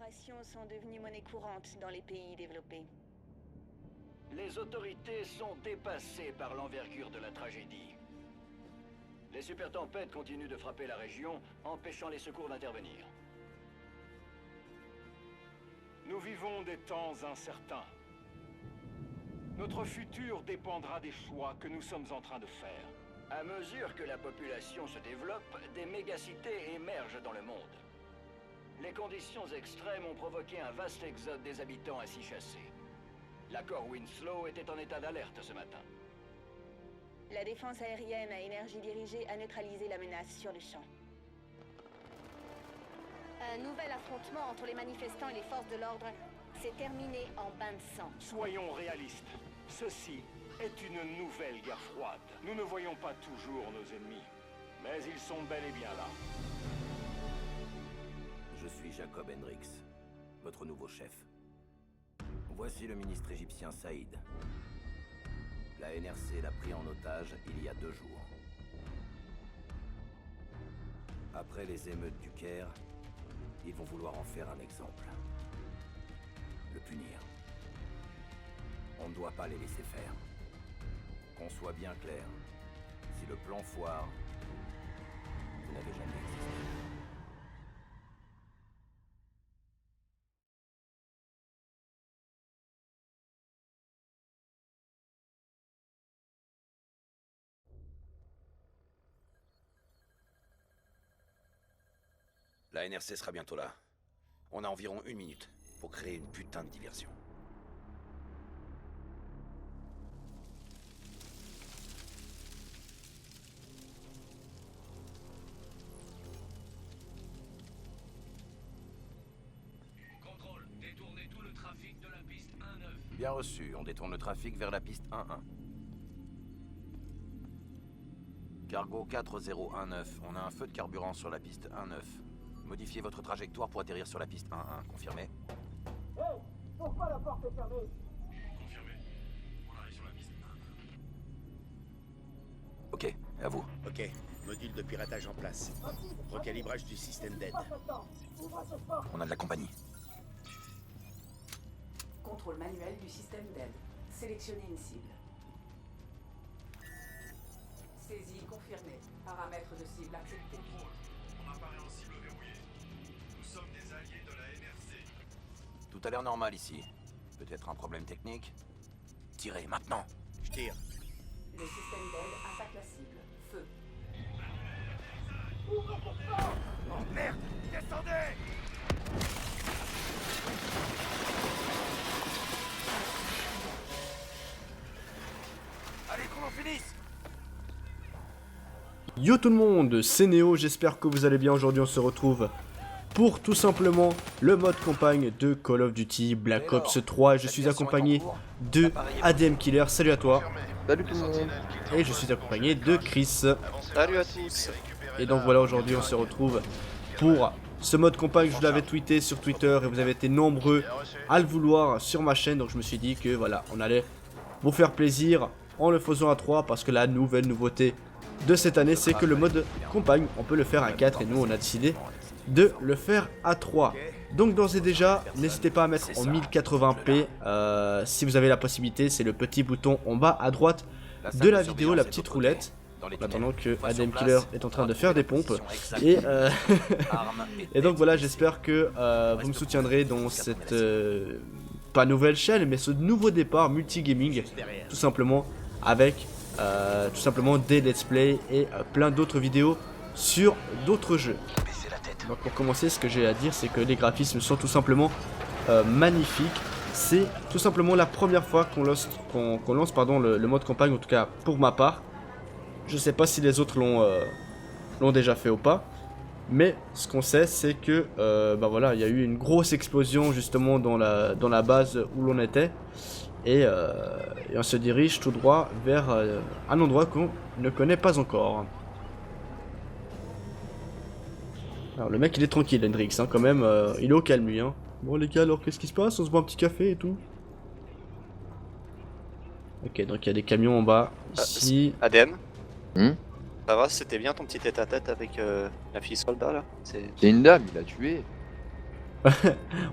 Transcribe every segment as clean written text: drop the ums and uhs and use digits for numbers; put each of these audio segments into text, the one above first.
corporations sont devenues monnaie courante dans les pays développés. Les autorités sont dépassées par l'envergure de la tragédie. Les super tempêtes continuent de frapper la région, empêchant les secours d'intervenir. Nous vivons des temps incertains. Notre futur dépendra des choix que nous sommes en train de faire. À mesure que la population se développe, des mégacités émergent dans le monde. Les conditions extrêmes ont provoqué un vaste exode des habitants ainsi chassés. L'accord Winslow était en état d'alerte ce matin. La défense aérienne à énergie dirigée a neutralisé la menace sur le champ. Un nouvel affrontement entre les manifestants et les forces de l'ordre s'est terminé en bain de sang. Soyons réalistes. Ceci est une nouvelle guerre froide. Nous ne voyons pas toujours nos ennemis, mais ils sont bel et bien là. Je suis Jacob Hendricks, votre nouveau chef. Voici le ministre égyptien Saïd. La NRC l'a pris en otage il y a 2 jours. Après les émeutes du Caire, ils vont vouloir en faire un exemple. Le punir. On ne doit pas les laisser faire. Qu'on soit bien clair, si le plan foire, vous n'avez jamais existé. La NRC sera bientôt là. On a environ 1 minute pour créer une putain de diversion. Contrôle, détournez tout le trafic de la piste 1-9. Bien reçu, on détourne le trafic vers la piste 1-1. Cargo 4019, on a un feu de carburant sur la piste 1-9. Modifiez votre trajectoire pour atterrir sur la piste 1-1, confirmé? Hey, pourquoi la porte est fermée? Confirmé. On arrive sur la piste 1-9. Ok, à vous. Ok, module de piratage en place. Recalibrage du système d'aide. On a de la compagnie. Contrôle manuel du système d'aide. Sélectionnez une cible. Saisie confirmée. Paramètres de cible acceptés. Contrôle, on apparaît en cible verrouillée. Nous sommes des alliés de la NRC. Tout a l'air normal ici. Peut-être un problème technique? Tirez, maintenant! Je tire. Le système d'aide attaque la cible. Feu. Oh merde! Descendez! Allez, qu'on en finisse! Yo tout le monde, c'est Néo, j'espère que vous allez bien. Aujourd'hui on se retrouve pour tout simplement le mode campagne de Call of Duty Black Ops 3. Je suis accompagné de ADM Killer, salut à toi. Salut tout le monde. Et je suis accompagné de Chris. Salut à tous. Et donc voilà, aujourd'hui on se retrouve pour ce mode campagne. Je vous l'avais tweeté sur Twitter et vous avez été nombreux à le vouloir sur ma chaîne. Donc je me suis dit que voilà, on allait vous faire plaisir en le faisant à 3 parce que la nouvelle nouveauté de cette année, c'est que le mode campagne, on peut le faire à 4 et nous on a décidé de le faire à 3. Donc d'ores et déjà, n'hésitez pas à mettre en 1080p si vous avez la possibilité. C'est le petit bouton en bas à droite de la vidéo, la petite roulette. En attendant que ADM Killer est en train de faire des pompes. Et, et donc voilà, j'espère que vous me soutiendrez dans cette pas nouvelle chaîne, mais ce nouveau départ multigaming, tout simplement avec tout simplement des let's play et plein d'autres vidéos sur d'autres jeux. Donc pour commencer, ce que j'ai à dire, c'est que les graphismes sont tout simplement magnifiques. C'est tout simplement la première fois qu'on lance, le mode campagne, en tout cas pour ma part. Je sais pas si les autres l'ont déjà fait ou pas, mais ce qu'on sait, c'est que bah voilà, il y a eu une grosse explosion justement dans la base où l'on était. Et on se dirige tout droit vers un endroit qu'on ne connaît pas encore. Alors le mec il est tranquille, Hendrix, hein, quand même, il est au calme lui. Hein. Bon les gars, alors qu'est-ce qui se passe? On se boit un petit café et tout. Ok, donc il y a des camions en bas, ici. ADM Ça va, c'était bien ton petit tête-à-tête avec la fille soldat là? C'est une dame, il a tué.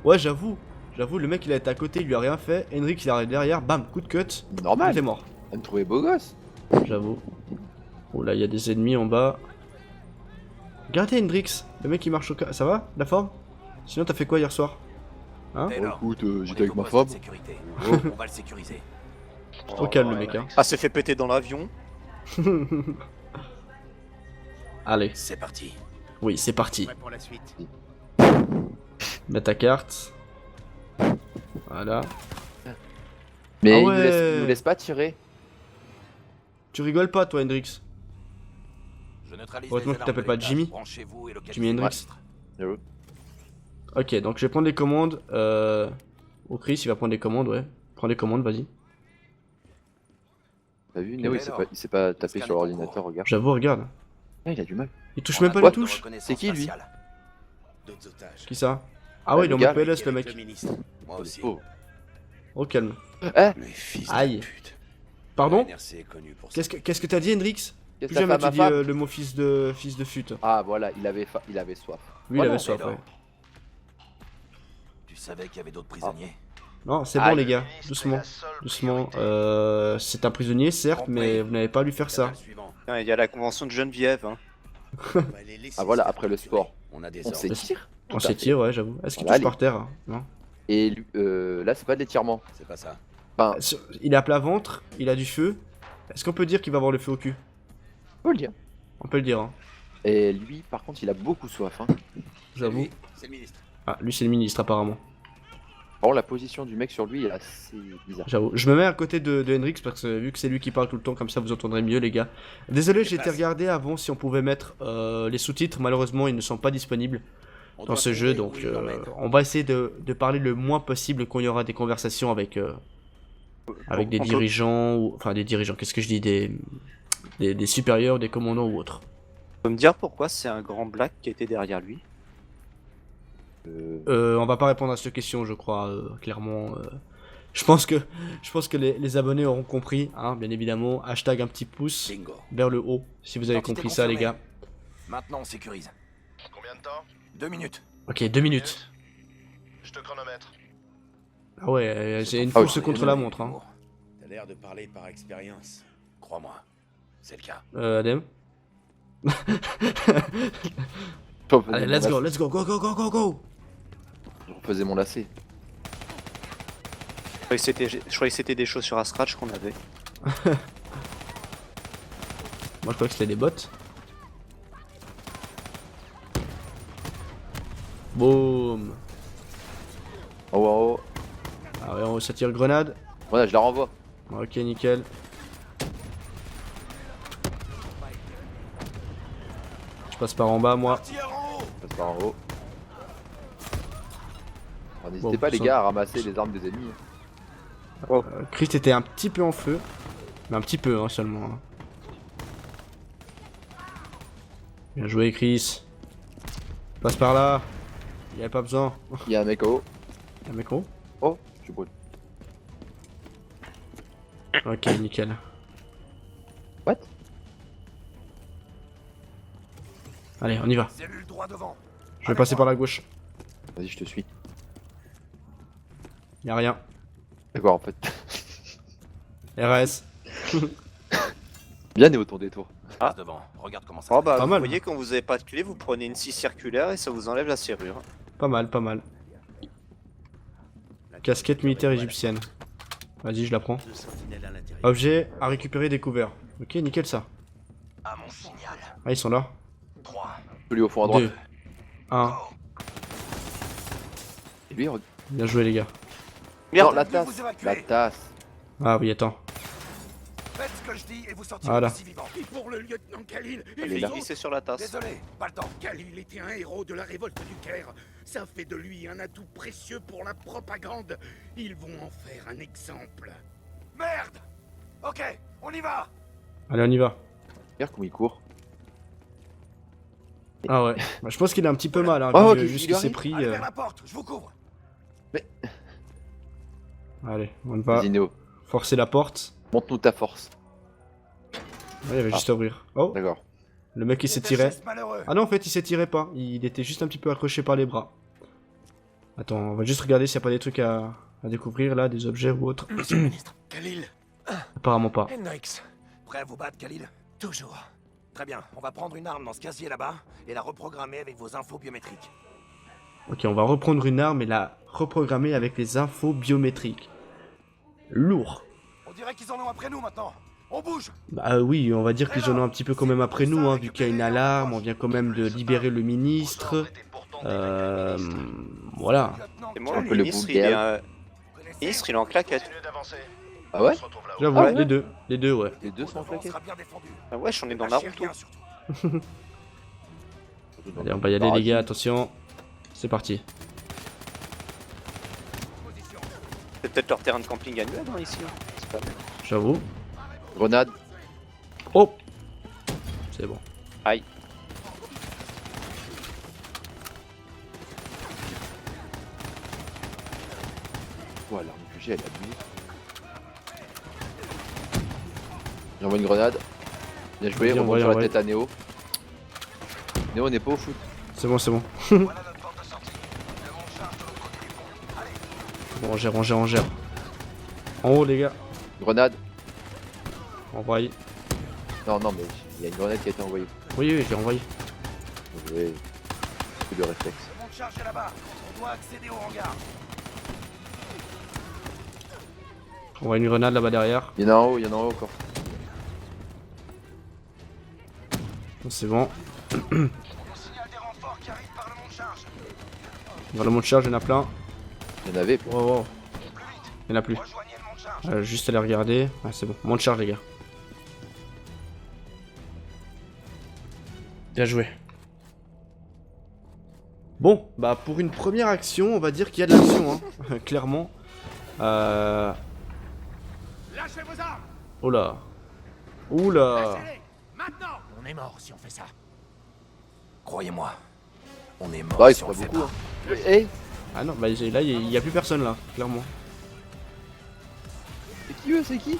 Ouais, j'avoue. J'avoue, le mec il a été à côté, il lui a rien fait. Hendrix il arrive derrière, bam, coup de cut. Normal. Il est mort. Elle me trouvait beau gosse. J'avoue. Oh là, il y a des ennemis en bas. Regardez Hendrix, le mec il marche au cas. Ça va, la forme? Sinon, t'as fait quoi hier soir? Hein? Taylor, Écoute, on j'étais est avec ma au poste femme. de sécurité. Oh. On va le sécuriser. Trop calme le mec, hein. Ah, s'est fait péter dans l'avion. Allez, C'est parti. oui, c'est parti. Prêt pour la suite. Mets ta carte. Voilà. Mais Ah il ouais. nous laisse pas tirer. Tu rigoles pas, toi, Hendrix? Je neutralise Heureusement les que tu t'appelles alarmes de pas l'étage. Jimmy. Branchez-vous et localisez Jimi le Hendrix. registre. J'avoue. Ok, donc je vais prendre les commandes. Oh, Chris, il va prendre les commandes, ouais. Prends les commandes, vas-y. T'as vu, Néo, il s'est pas tapé sur l'ordinateur, regarde. J'avoue, regarde. Ah, il a du mal. Il touche On même a pas besoin les de touches. reconnaissance C'est qui, lui? faciale. D'autres otages. Qui ça? Ah ouais, il est en le mode gars, PLS, le Avec mec. ministre. Moi aussi. Oh. Oh, calme. Eh, Le fils Aïe. de pute. Pardon? NRC est connu pour Qu'est-ce que t'as dit, Hendrix? qu'est-ce Plus que jamais t'as tu fait à dis ma femme le mot fils de fut. Ah, voilà, il avait soif. Lui, il Oh avait non, soif, Taylor. ouais. Tu savais qu'il y avait d'autres prisonniers. Non, c'est bon, Aïe. les gars. Doucement. Doucement. C'est un prisonnier, certes, mais vous n'avez pas à lui faire ça. Le suivant. Il y a la convention de Geneviève. Hein. On va les laisser Ah, voilà, se après le capturer. sport. On a des On ordres. s'étire. On s'étire, ouais, j'avoue. Est-ce qu'il Voilà, touche par terre? Non. Et là, c'est pas de l'étirement. C'est pas ça. Enfin, Il est à plat ventre, il a du feu. Est-ce qu'on peut dire qu'il va avoir le feu au cul? faut le dire. On peut le dire, hein. Et lui, par contre, il a beaucoup soif. Hein. J'avoue. Lui, c'est le ministre. Ah, lui, c'est le ministre, apparemment. Par contre, la position du mec sur lui est assez bizarre. J'avoue. Je me mets à côté de Hendrix parce que vu que c'est lui qui parle tout le temps, comme ça vous entendrez mieux, les gars. Désolé, j'ai été regarder avant si on pouvait mettre les sous-titres. Malheureusement, ils ne sont pas disponibles On dans doit ce trouver jeu, où donc il l'emmène. on va essayer de parler le moins possible quand il y aura des conversations avec des dirigeants, ou enfin des dirigeants, qu'est-ce que je dis, des supérieurs, des commandants ou autres. Tu peux me dire pourquoi c'est un grand black qui était derrière lui? On va pas répondre à cette question, je crois, clairement. Je pense que les abonnés auront compris, hein, bien évidemment. Hashtag un petit pouce Bingo. vers le haut, si vous avez Identité compris ça, les confirmée. gars. Maintenant, on sécurise. Combien de temps? 2 minutes. Ok, 2 minutes. Je te chronomètre. Ah ouais, c'est une Ah oui, course contre la montre, hein. T'as l'air de parler par expérience. Crois-moi, c'est le cas. Adem. Allez, let's go, go. Je refaisais mon lacet. Je croyais que c'était des chaussures à scratch qu'on avait. Moi, je crois que c'était des bots. Boum. Oh, oh, oh. Ah ouais, on se tire grenade. Voilà, je la renvoie. Ok, nickel. Je passe par en bas, moi. Je passe par en haut. Alors, n'hésitez Bon, pas, les ça- gars, à ramasser les armes des ennemis. Chris était un petit peu en feu. Mais un petit peu, hein, seulement. Hein. Bien joué, Chris. Passe par là. Il n'y avait pas besoin. Il y a un mec en haut. Un micro. Oh, je suis brûlé. Ok, nickel. What? Allez, on y va. Cellule droit devant. Je vais passer par la gauche. Vas-y, je te suis. Y'a rien. D'accord, en fait. RS. Bien Néo ton détour. Ah. Devant. Regarde comment ça. Oh se bah, Pas vous mal. voyez, quand vous avez pas de clé, vous prenez une scie circulaire et ça vous enlève la serrure. Pas mal, pas mal. Casquette militaire égyptienne. Vas-y, je la prends. Deux sentinelles à l'intérieur. Objet à récupérer découvert. Ok, nickel ça. À mon signal. Ah, ils sont là. 3. Celui au fond à droite. 2. 1. Et lui, Bien joué, les gars. non, Merde, la Vous tasse. évacuez. La tasse. Ah oui, attends. Faites ce que je dis et vous sortirez Voilà. Si vivant. Et pour le lieutenant Khalil, Elle et est là. glissé sur la tasse. Désolé, pas le temps. Khalil était un héros de la révolte du Caire. Ça fait de lui un atout précieux pour la propagande. Ils vont en faire un exemple. Merde. Ok, on y va. Allez, on y va. Regarde comme il court. Ah ouais. Bah, je pense qu'il a un petit peu mal, hein, Oh, vu ok, ce il qu'il s'est arrive. pris. Allez vers la porte, je vous couvre. Allez, on va Vas-y Néo, forcer la porte. montre-nous ta force. Ouais, il va juste ouvrir. Oh, D'accord. le mec il s'est Des tiré. gestes malheureux. Ah non, en fait, il s'est tiré pas. Il était juste un petit peu accroché par les bras. Attends, on va juste regarder s'il n'y a pas des trucs à découvrir là, des objets ou autres. Monsieur le ministre. Khalil. Apparemment pas. Hendrix. Prêt à vous battre, Khalil? Toujours. Très bien, on va prendre une arme dans ce casier là-bas et la reprogrammer avec vos infos biométriques. Ok, on va reprendre une arme et la reprogrammer avec les infos biométriques. Lourd. On dirait qu'ils en ont après nous maintenant. On bouge. Bah oui, on va dire qu'ils en ont un petit peu quand même après nous, hein, vu qu'il y a une alarme, on vient quand même de libérer le ministre. Voilà. Et moi, Un le peu le ministre, Bulgare. il est en claquette. Ah ouais? J'avoue, Ah ouais les deux, ouais. Les deux sont On claqués. sera bien défendu. Ah ouais, j'en ai dans Naruto. Lâchez rien, surtout. Allez, on va y aller les gars, attention. C'est parti. C'est peut-être leur terrain de camping annuel hein, ici. C'est pas mal. J'avoue. Grenade. Oh! C'est bon. Aïe. Voilà, l'arme que j'ai, elle a bué. J'envoie une grenade. Bien joué, Vas-y, on envoie, sur la envoie. tête à Néo. Néo, on n'est pas au foot. C'est bon, c'est bon. Bon, on gère. En haut, les gars. Grenade. Envoyé. Non, mais il y a une grenade qui a été envoyée. Oui, j'ai envoyé. Bien joué. C'est le réflexe. On charge là-bas. On doit accéder au hangar. On voit une grenade là-bas derrière. Il y en a en haut, encore. C'est bon. On signale des renforts qui arrivent par le mont de charge. Dans le mont de charge, il y en a plein. Il y en avait. Wow. Il y en a plus. Rejoignez le mont de charge. Juste aller regarder. Ah, c'est bon. Mont de charge, les gars. Bien joué. Bon, bah pour une première action, on va dire qu'il y a de l'action, hein. Clairement. Lâchez vos armes. Oula. Oula. Lâchez-les. Maintenant. On est mort si on fait ça. Croyez-moi. On est mort Bah, ils si sont on pas le fait beaucoup. pas. Hein. Hey, Ah non, bah là, il y a plus personne là, clairement. c'est qui eux? C'est qui?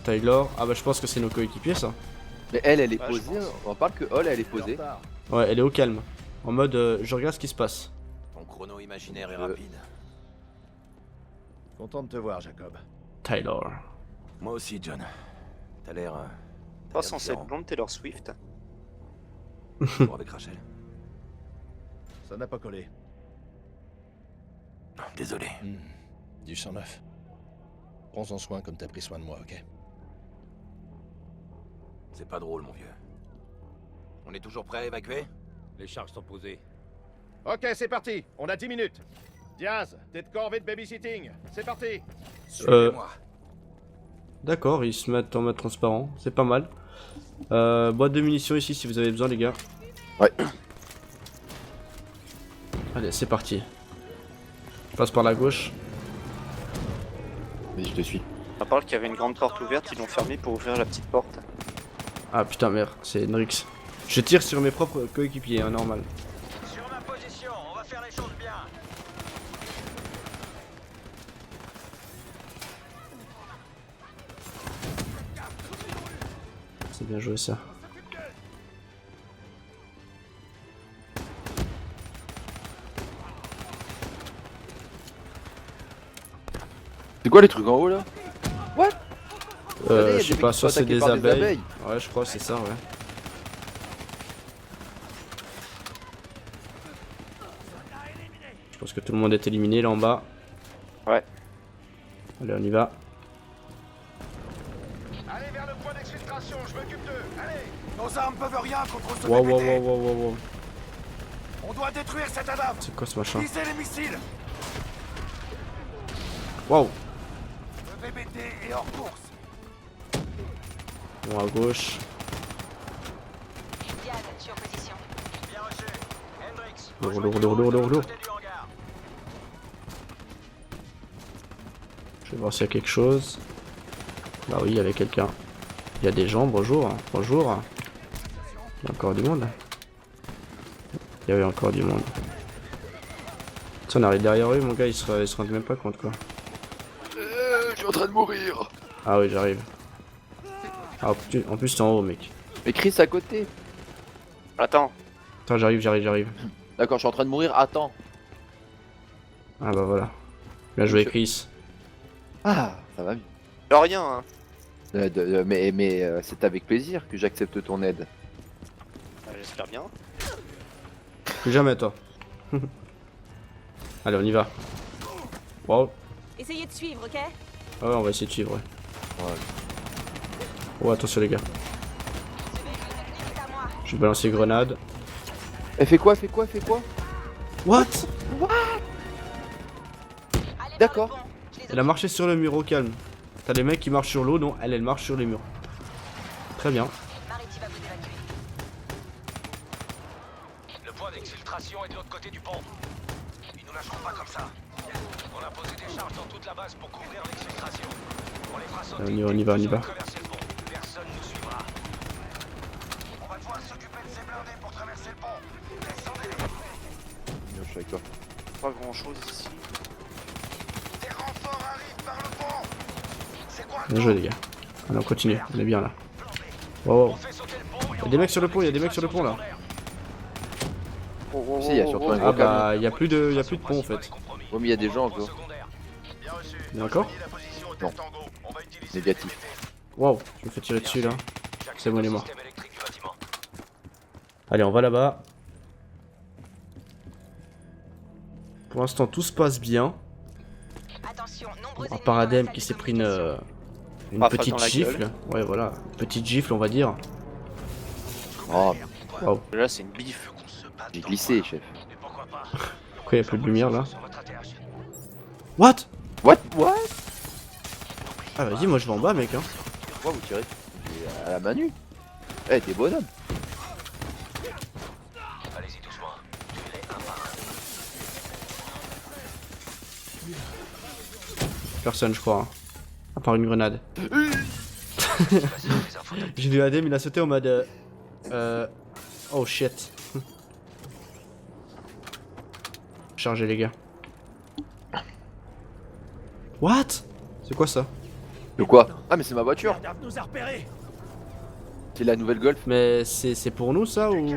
Taylor. Ah bah je pense que c'est nos coéquipiers, ça. Mais elle est Ouais, je posée. pense. On parle que Hall, elle est posée. Ouais, elle est au calme. En mode, je regarde ce qui se passe. Ton chrono imaginaire est rapide. Content de te voir, Jacob. Taylor. Moi aussi, John. T'as l'air. Pas censé être blonde Taylor Swift. Toujours avec Rachel. Ça n'a pas collé. Désolé. Du sang neuf. Prends-en soin comme t'as pris soin de moi, ok? C'est pas drôle, mon vieux. On est toujours prêt à évacuer? Les charges sont posées. Ok, c'est parti. On a 10 minutes. Diaz, t'es de corvée de babysitting. C'est parti. Suivez-moi. D'accord, ils se mettent en mode transparent. C'est pas mal. Boîte de munitions ici si vous avez besoin, les gars. Ouais. Allez, c'est parti. Je passe par la gauche. Vas-y, je te suis. À part qu'il y avait une grande porte ouverte, ils l'ont fermée pour ouvrir la petite porte. Ah putain, merde, c'est Hendrix. Je tire sur mes propres coéquipiers, hein, normal. Sur ma position, on va faire les choses bien. C'est bien joué ça. C'est quoi les trucs en haut là? Je sais pas, soit c'est des abeilles. Ouais, je crois que c'est ça, ouais. Je pense que tout le monde est éliminé là en bas. Ouais. Allez, on y va. Allez vers le point d'exfiltration, je m'occupe d'eux. Allez. Nos armes peuvent rien contre ce Wow, PPT. wow. On doit détruire cet ADAV. C'est quoi ce machin? Visez les missiles. Waouh. Le BBT est hors course. Bon, à gauche. Diaz, sur position. Bien reçu. Hendrix. Lourd. Côté du hangar. Je vais voir s'il y a quelque chose. Bah oui, il y avait quelqu'un. Il y a des gens, bonjour. Bonjour. Il y a encore du monde. Il y avait encore du monde. Ça, on arrive derrière eux, mon gars, ils se rendent même pas compte, quoi. Je suis en train de mourir. Ah oui, j'arrive. Ah, en plus, t'es en haut, mec. Mais Chris à côté. Attends, Attends, j'arrive. D'accord, je suis en train de mourir. Attends. Ah bah voilà. Bien joué Chris. Ah, ça va bien. De rien, hein. Mais c'est avec plaisir que j'accepte ton aide. J'espère bien. Plus jamais toi. Allez, on y va. Wow. Essayez de suivre, ok? Ah ouais, on va essayer de suivre, ouais. Oh, attention les gars. Je vais balancer une grenade. Elle fait quoi? What? D'accord. Elle a marché sur le mur, au calme. T'as des mecs qui marchent sur l'eau, non, elle marche sur les murs. Très bien. Le point d'exfiltration est de l'autre côté du pont. Ils nous lâcheront pas comme ça. On a posé des charges dans toute la base pour couvrir l'exfiltration. On les fera sauter. On y va, on y va. Traverser le pont. Personne nous suivra. On va devoir s'occuper de ces blindés pour traverser le pont. Descendez-les. Je suis avec toi. Pas grand chose ici. Des renforts arrivent par le pont. C'est quoi? Bien joué les gars. Allez, on continue, on est bien là. Oh. Y'a des mecs sur le pont, là. Si, il y a surtout un Ah gros camion. bah, y'a plus de pont en fait. Oh, mais il y a des gens encore. D'accord. Non. Négatif. Waouh, je me fais tirer dessus là. C'est bon, il est mort. Allez, on va là-bas. Pour l'instant, tout se passe bien. À part Adem qui s'est pris une petite gifle. Ouais, voilà, une petite gifle, on va dire. Oh, Waouh. Là, c'est une bif. j'ai glissé, chef. Pourquoi y'a plus de lumière là? What? What? Ah, vas-y, moi je vais en bas, mec. Hein. Pourquoi vous tirez à la main nue? Eh, t'es bonhomme. Allez-y doucement. Tuez-les un par un. Personne, je crois. Hein. À part une grenade. J'ai vu Adem, il a sauté en mode. Oh shit. Chargez les gars. What? C'est quoi ça? De quoi? Ah, mais c'est ma voiture. nous a repérés. C'est la nouvelle Golf. Mais c'est pour nous ça ou?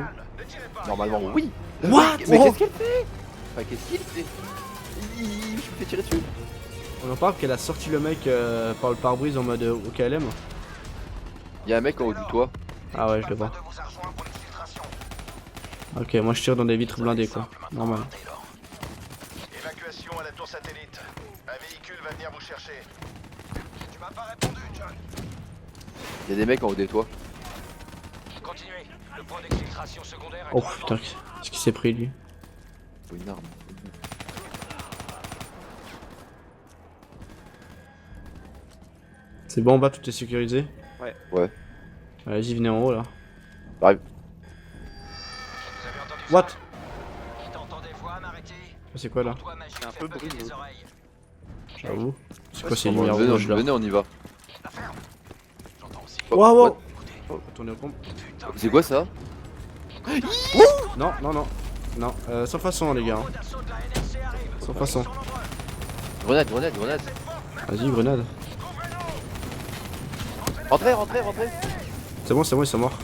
Normalement, oui. What? Mais Oh. qu'est-ce qu'elle fait? Enfin, qu'est-ce qu'il fait? Je me fais tirer dessus. On en parle qu'elle a sorti le mec par le pare-brise en mode OKLM. Y'a un mec en haut du toit. Ah ouais, je le vois. Ok, moi je tire dans des vitres blindées quoi. Normal. Évacuation à la tour satellite. Un véhicule va venir vous chercher. Tu m'as pas répondu, John. Y'a des mecs en haut des toits. Continuez. Le point d'exfiltration secondaire est Oh dans le putain, qu'est-ce qu'il s'est pris lui? Faut une arme. C'est bon en bas, tout est sécurisé? Ouais. Vas-y, venez en haut là. Arrive. Vous avez entendu What? ça? T'entends des voix, m'arrêter? C'est quoi là? Toi, magique, C'est un fait peu bugger brûlé. les oreilles. J'avoue. C'est quoi ces Bon, lumières venez, rouges là? venez, on y va. La ferme. J'entends aussi. Waouh wow. What? Tournez au pompe. Putain, C'est quoi ça? Non, non, non. Non, sans façon les gars. Hein. d'assaut de la NSC arrive. Sans façon. Grenade, grenade, grenade. Vas-y, grenade. Rentrez, rentrez, rentrez. C'est bon, ils sont morts.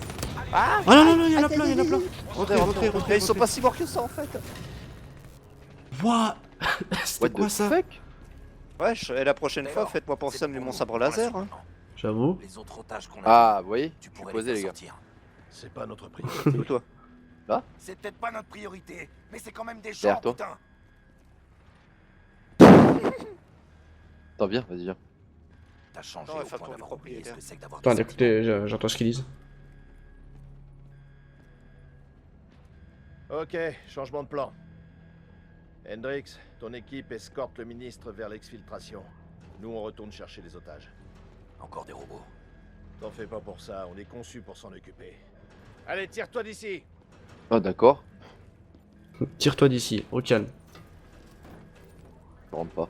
Ah non, non, non, il y en a plein, il y en a plein. Rentrez, rentrez, rentrez. Ils sont pas si morts que ça en fait. What? What C'était quoi the ça? fuck? Wesh, et la prochaine fois, faites-moi penser à me mon sabre laser. Hein. J'avoue. Les autres otages qu'on a, Ah, vous voyez? tu Je suis pourrais posé, les les faire gars. sortir. C'est pas notre priorité. Ou toi. C'est peut-être pas notre priorité, mais c'est quand même des Derrière gens, toi. putain. Attends, viens, vas-y, viens. T'as changé Non, au enfin, point ton d'avoir oublié ce propriétaire. que c'est que d'avoir Attends, des écoutez, j'entends ce qu'ils disent. Ok, changement de plan. Hendrix, ton équipe escorte le ministre vers l'exfiltration. Nous, on retourne chercher les otages. sentiments. Encore des robots. T'en fais pas pour ça, on est conçu pour s'en occuper. Allez, tire-toi d'ici. Ah, d'accord. Tire-toi d'ici, au calme. Je rentre pas.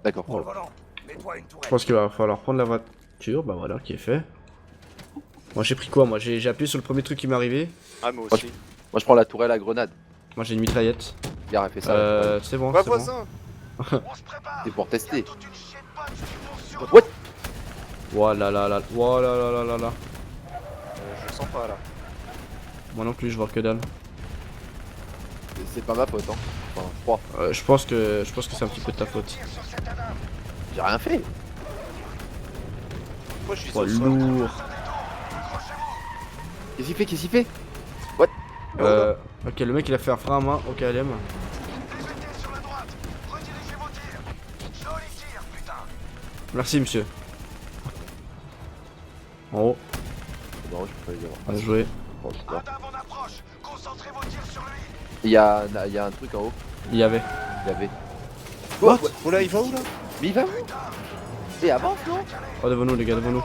D'accord. Prends le volant. Mets-toi une Je tourelle. pense qu'il va falloir prendre la voiture. Bah voilà, qui est fait. Moi j'ai pris quoi? Moi j'ai appuyé sur le premier truc qui m'est arrivé. Ah, moi aussi. Moi, je prends la tourelle à grenade. Moi j'ai une mitraillette. Regarde, elle fait ça. C'est bon, Va, c'est bon. voisin. On se prépare. C'est pour tester. Toute une chier de potes qui vont sur What? Voilà là là. Voilà là là là là. Je le sens pas là. Moi non plus, je vois que dalle. C'est pas ma faute, hein. Enfin, je crois. Je pense que c'est un petit peu de ta faute. J'ai rien fait. Moi je suis Oh, sur le sol. lourd. Qu'est-ce qu'il fait What Ok, le mec il a fait un frein à main au KLM. Merci monsieur. En haut, Non, je peux pas y avoir. on a joué. Bon, c'est bon. Il y a un truc en haut. Il y avait. Il y avait. What? Oh là, il va où là? Mais il va où? Et avance, non? Oh, devant nous les gars, devant nous.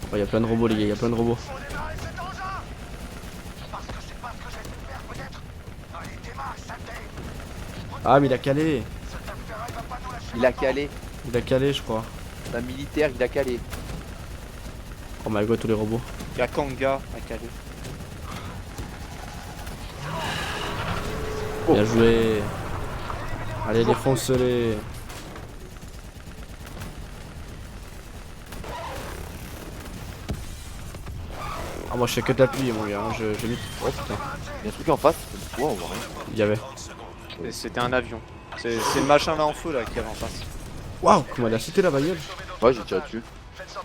Oh, il y a plein de robots les gars, il y a plein de robots. Ah mais il a calé. Il a calé. Il a calé je crois. Un militaire, il a calé. Oh my god tous les robots. Il y a Kanga à Calais. Bien joué. Allez défonce-les. Ah moi je fais que de la pluie mon gars, hein. J'ai mis... Oh putain. Il y a un truc en face. Wow, on voit rien. Il y avait. C'était un avion. C'est le machin là en feu là qui est en face. Waouh, comment elle a sauté la bagnole. Ouais, j'ai tiré dessus.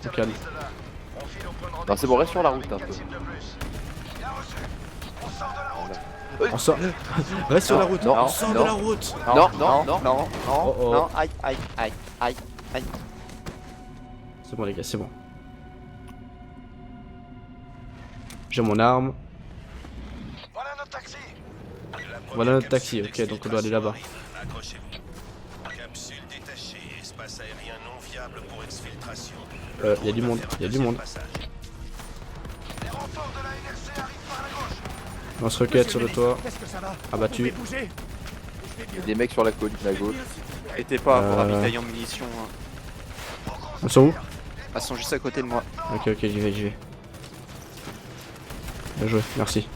Au calme. Non, c'est bon, reste sur la route un peu. On sort. Reste sur la route. Non, On sort de non. la route. Non, non, non, non, Oh, oh. non, aïe, aïe, aïe, aïe, aïe. C'est bon les gars, c'est bon. J'ai mon arme. Voilà notre taxi, ok, donc on doit aller là-bas. Y a du monde, y a du monde. Lance-roquette sur le toit. Abattu. Il y a des mecs sur la colline à gauche. Et t'es pas pour ravitailler en munitions. Hein. Ils sont où? Elles sont juste à côté de moi. Ok, ok, j'y vais, j'y vais. Bien joué, merci.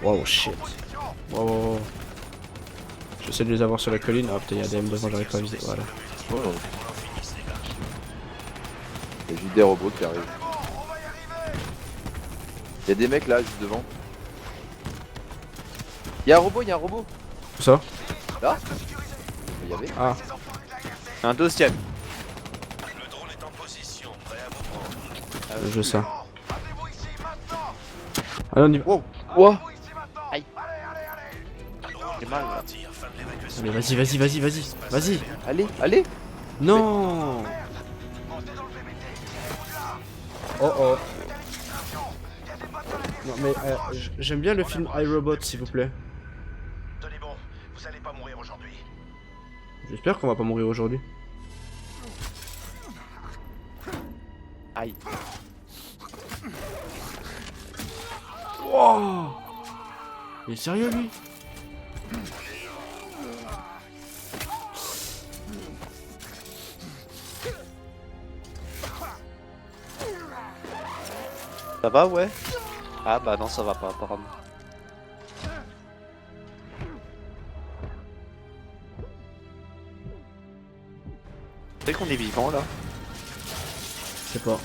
Wow, shit. Wow, wow, wow. J'essaie de les avoir sur la colline. Ah putain, y'a des M devant, j'arrive pas à viser. Voilà. Oh, il y a juste des robots qui arrivent. Il y a des mecs là, juste devant. Il y a un robot, il y a un robot. Où ça? Là? Il y avait. Ah. Un deuxième. Je veux ça. Allez, on y va. Wow. Ouah. Aïe. J'ai mal là. Allez, vas-y, vas-y, vas-y, vas-y. Vas-y. Allez, allez. Non. Oh oh. Non mais j'aime bien le film iRobot s'il vous plaît. Tenez bon, vous allez pas mourir aujourd'hui. J'espère qu'on va pas mourir aujourd'hui. Aïe. Wow. Il est sérieux lui? Ça va, ouais? Ah bah non, ça va pas apparemment. C'est qu'on est vivant là? Je sais pas.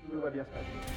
Tout va bien se passer.